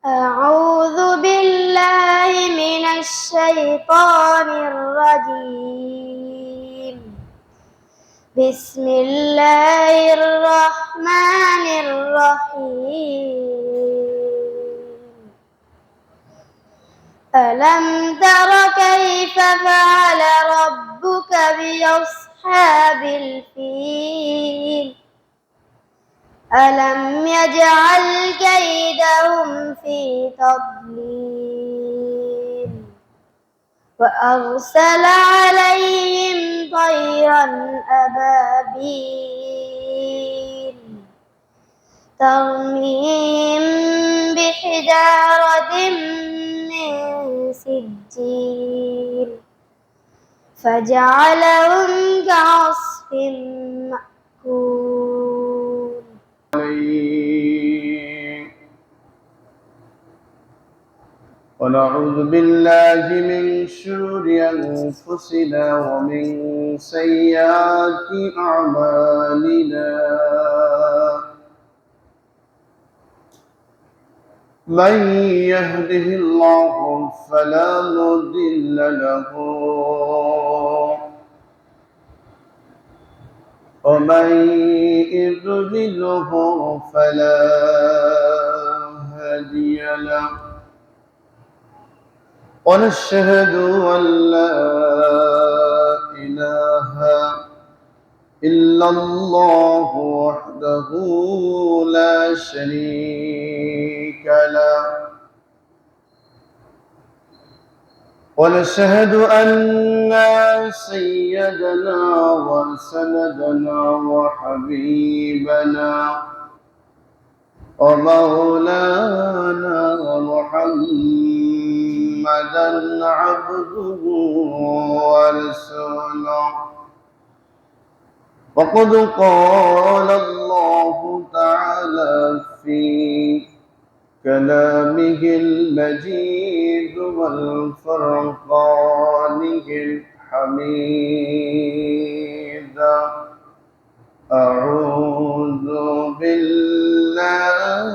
أعوذ بالله من الشيطان الرجيم. بسم الله الرحمن الرحيم. ألم تر كيف فعل ربك بأصحاب الفيل ألم يجعل كيدهم في تضليل وأرسل عليهم طيرا أبابيل ترميهم بحجارة من سجيل فجعلهم كعصف مأكول. ونعوذ بالله من شرور أنفسنا ومن سيئات أعمالنا من يهده الله فلا مضل له ومن يضلله فلا هادي له ونشهد أن لا إله إلا الله وحده لا شريك له ونشهد أن سيدنا وسندنا وحبيبنا ومولانا محمدا عبده ورسوله وقد قال الله تعالى في كلامه المجيد والفرقانه الحميد أعوذ بالله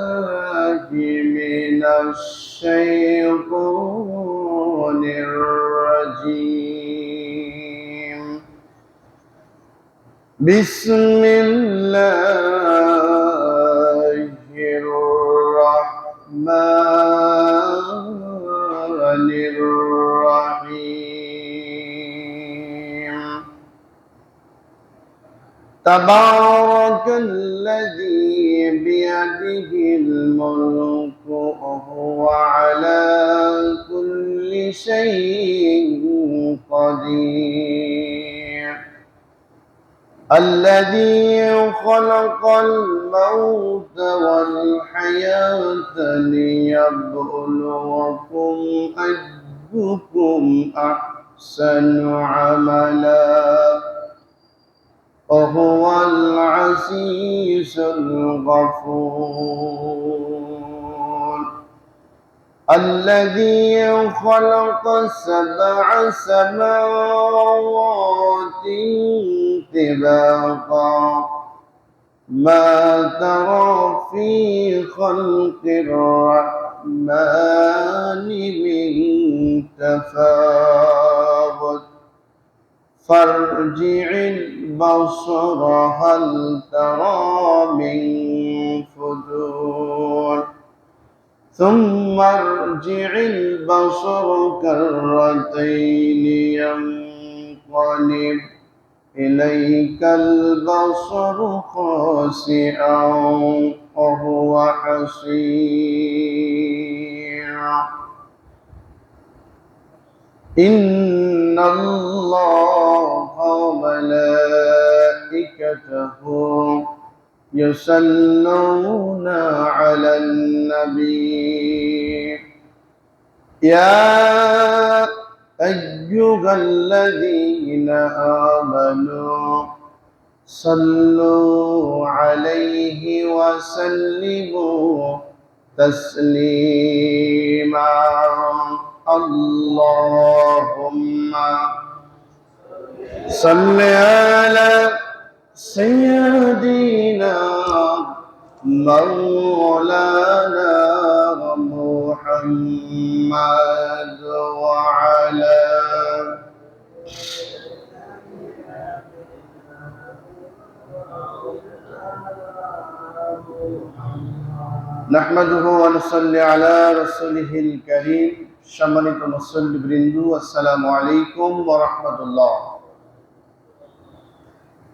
من الشيطان الرجيم بسم الله الرحمن الرحيم تبارك الذي بيده الملك وهو على كل شيء قدير الذي خلق الموت والحياة ليبلوكم أيكم أحسن عملا وهو العزيز الغفور الذي خلق 7 سماوات طباقا ما ترى في خلق الرحمن من تفاوت فارجع البصر هل ترى من فطور ثم ارجع البصر كرتين ينقلب إليك البصر خاسئا وهو حسير إن الله وملائكته يصلون على النبي يا أيها الذين آمنوا صلوا عليه وسلموا تسليما اللهم صل على سيدنا مولانا محمد وعلى نحمده ونصلي على رسوله الكريم সম্মানিত মুসল্লিবৃন্দ আসসালামু আলাইকুম ওয়া রাহমাতুল্লাহ।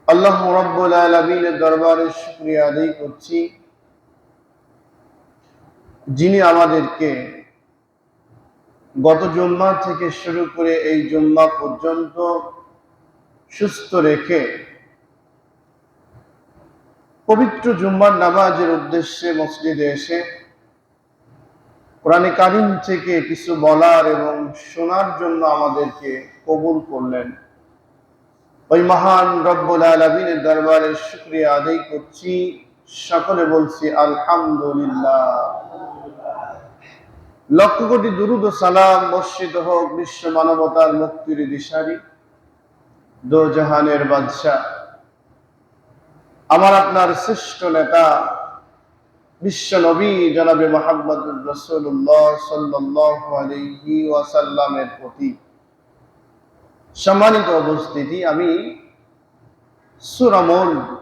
আল্লাহ রাব্বুল আলামিনের দরবারে শুকরিয়া আদায় করছি, যিনি আমাদেরকে গত জুম্মা থেকে শুরু করে এই জুম্মা পর্যন্ত সুস্থ রেখে পবিত্র জুম্মার নামাজের উদ্দেশ্যে মসজিদে এসে কোরআনে কারিম থেকে কিছু বলার এবং শোনার জন্য আমাদেরকে কবুল করলেন। ওই মহান রব্বুল আলামিনের দরবারে শুকরিয়া আদায় করছি, সকলে বলছি আলহামদুলিল্লাহ। লক্ষ কোটি দুরূদ ও সালাম বর্ষিত হোক বিশ্ব মানবতার মুক্তির দিশারি, দো জাহানের বাদশা, আমার আপনার শ্রেষ্ঠ নেতা বিশ্ব নবী জনাবে মুহাম্মদুর রাসূলুল্লাহ সাল্লাল্লাহু আলাইহি ওয়াসাল্লামের প্রতি। সম্মানিত উপস্থিতি, আমি সূরা মুল্ক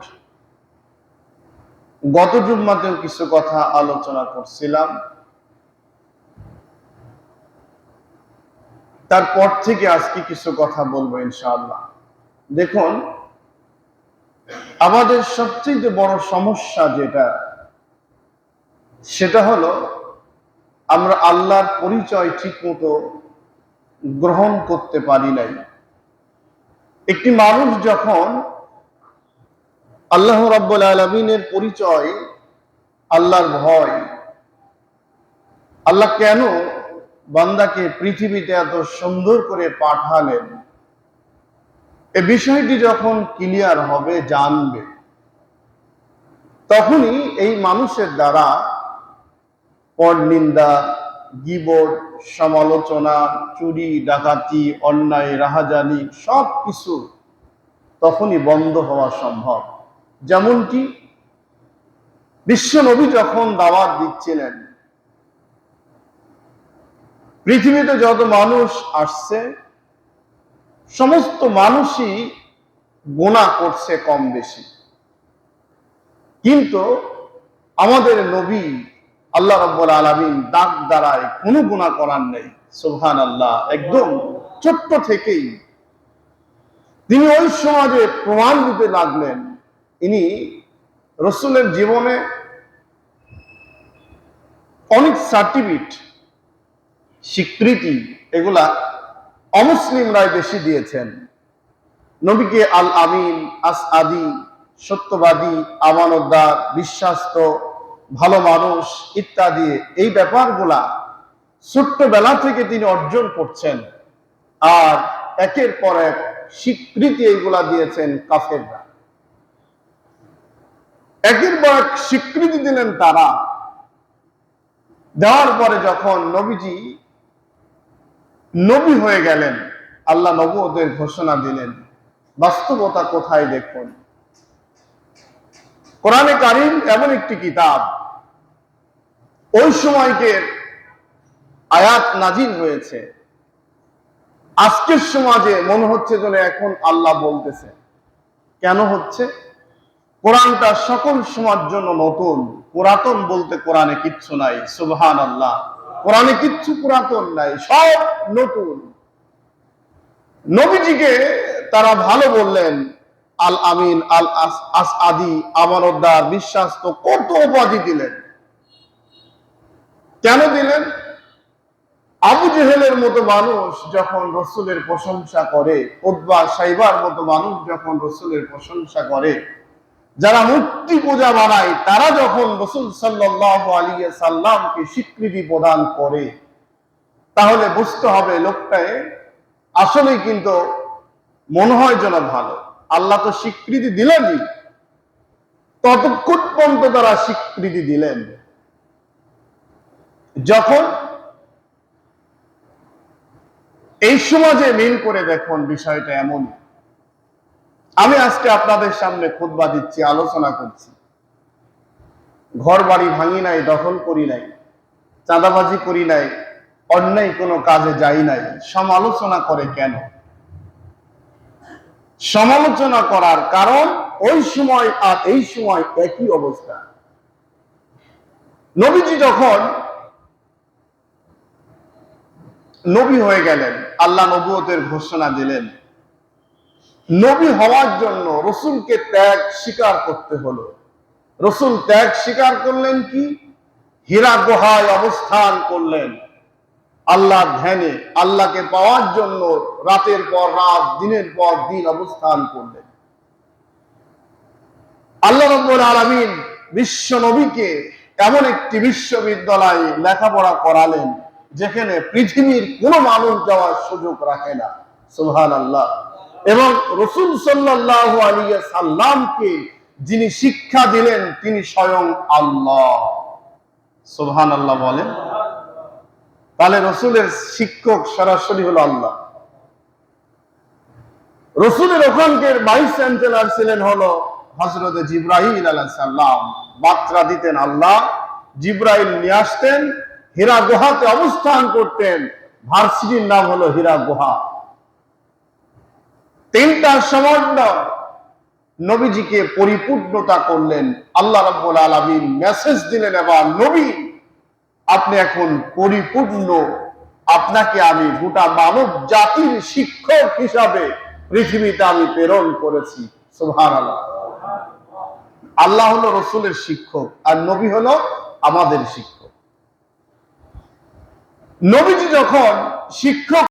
গত জুম্মাতেও কিছু কথা আলোচনা করছিলাম, তারপর থেকে আজকে কিছু কথা বলবো ইনশাআল্লাহ। দেখুন, আমাদের সবচেয়ে বড় সমস্যা সেটা হলো আমরা আল্লাহর পরিচয় ঠিকমতো গ্রহণ করতে পারি নাই। একটি মানুষ যখন আল্লাহ রাব্বুল আলামিনের পরিচয়, আল্লাহর ভয়, আল্লাহ কেন বান্দাকে পৃথিবীতে এত সুন্দর করে পাঠালেন, এই বিষয়টি যখন ক্লিয়ার হবে, জানবে, তখনই এই মানুষের দ্বারা পরনিন্দা, গীবত, সমালোচনা, চুরি, ডাকাতি, অন্যায়, রাহাজানি সবকিছু তখনই বন্ধ হওয়া সম্ভব। যেমনটি বিশ্ব নবী যখন দাওয়াত দিচ্ছিলেন, পৃথিবীতে যত মানুষ আসছে সমস্ত মানুষই গুনাহ করছে কম বেশি, কিন্তু আমাদের নবী আল্লাহ রাব্বুল আলামিন দাগ দ্বারায় কোনো গুনাহ করার নেই। সুবহানাল্লাহ। একদম ছোট্ট থেকেই তিনি ওই সমাজে প্রমাণ দিতে লাগলেন। ইনি রাসূলের জীবনে অনেক সার্টিফিকেট, স্বীকৃতি, এগুলা অমুসলিমরাই বেশি দিয়েছেন। নবীকে আল আমিন, আসআদি, সত্যবাদী, আমানতদার, বিশ্বাস্ত, ভালো মানুষ ইত্যাদি এই ব্যাপারগুলা ছোট্টবেলা থেকে তিনি অর্জন করছেন, আর একের পর এক স্বীকৃতি এইগুলা দিয়েছেন কাফেররা। একের পর এক স্বীকৃতি দিলেন তারা। দেওয়ার পরে যখন নবীজি নবী হয়ে গেলেন, আল্লাহ নবুয়তের ঘোষণা দিলেন, বাস্তবতা কোথায় দেখুন। কোরআনে কারিম এমন একটি কিতাব, ওই সময়কের আয়াত নাজিল হয়েছে, আজকের সমাজে মনে হচ্ছে যেন এখন আল্লাহ বলতেছে। কেন হচ্ছে? কোরআনটা সকল সমাজ জন্য নতুন, পুরাতন বলতে কোরআনে কিচ্ছু নাই। সুবহানাল্লাহ। কোরআনে কিচ্ছু পুরাতন নাই, সব নতুন। নবীজিকে তারা ভালো বললেন, আল আমিন, আল আসআদি, আমানতদার, বিশ্বাস্ত, কত উপাধি দিলেন। কেন দিলেন? আবু জেহেলের মতো মানুষ যখন রাসূলের প্রশংসা করে, উতবা সাইবার মতো মানুষ যখন রাসূলের প্রশংসা করে, যারা মূর্তি পূজা বানায় তারা যখন রাসূল সাল্লাল্লাহু আলাইহি সাল্লামকে স্বীকৃতি প্রদান করে, তাহলে বুঝতে হবে লোকটায় আসলেই কিন্তু মনে হয় যেন ভালো। আল্লাহ তো স্বীকৃতি দিলেনই, ততক্ষণ পর্যন্ত তারা স্বীকৃতি দিলেন। যখন এই সমাজে মিল করে দেখুন, বিষয়টা এমন। আমি আজকে আপনাদের সামনে খুতবা দিচ্ছি, আলোচনা করছি, ঘর বাড়ি ভাঙি নাই, দখল করি নাই, চাঁদাবাজি করি নাই, অন্যায় কোনো কাজে যাই নাই, সমালোচনা করে কেন? সমালোচনা করার কারণ ওই সময় আর এই সময় একই অবস্থা। নবীজি যখন নবী হয়ে গেলেন, আল্লাহ নবুয়তের ঘোষণা দিলেন, নবী হওয়ার জন্য রসুলকে ত্যাগ স্বীকার করতে হলো। রসুল ত্যাগ স্বীকার করলেন কি? হীরা গুহায় অবস্থান করলেন আল্লাহর ধ্যানে, আল্লাহকে পাওয়ার জন্য রাতের পর রাত, দিনের পর দিন অবস্থান করলেন। আল্লাহ রাব্বুল আলামিন বিশ্ব নবীকে এমন একটি বিশ্ববিদ্যালয়ে লেখাপড়া করালেন যেখানে পৃথিবীর কোন মানুষ যাওয়ার সুযোগ রাখে না। সুবহানাল্লাহ। এবং রাসূল সাল্লাল্লাহু আলাইহি সাল্লামকে যিনি শিক্ষা দিলেন তিনি স্বয়ং আল্লাহ। সুবহানাল্লাহ বলেন। তাহলে রসুলের শিক্ষক সরাসরি হলো আল্লাহ। রসুলের ওখানকার ভাইস চ্যান্সেলর ছিলেন হলো হযরত জিবরাইল আলাইহিস সালাম। বার্তা দিতেন আল্লাহ, জিবরাইল নিয়ে আসতেন, হীরা গুহাতে অবস্থান করতেন। ভার্সিটির নাম হলো হীরা গুহা। তিনটা সমন্বয় নবীজিকে পরিপূর্ণতা করলেন। আল্লাহ রাব্বুল আলামিন মেসেজ দিলেন, এবার নবী আপনি এখন পরিপূর্ণ, আপনাকে আমি গোটা মানব জাতির শিক্ষক হিসাবে পৃথিবীতে আমি প্রেরণ করেছি। সুবহানাল্লাহ। আল্লাহ হলো রসুলের শিক্ষক আর নবী হলো আমাদের শিক্ষক। নবীজি যখন শিক্ষক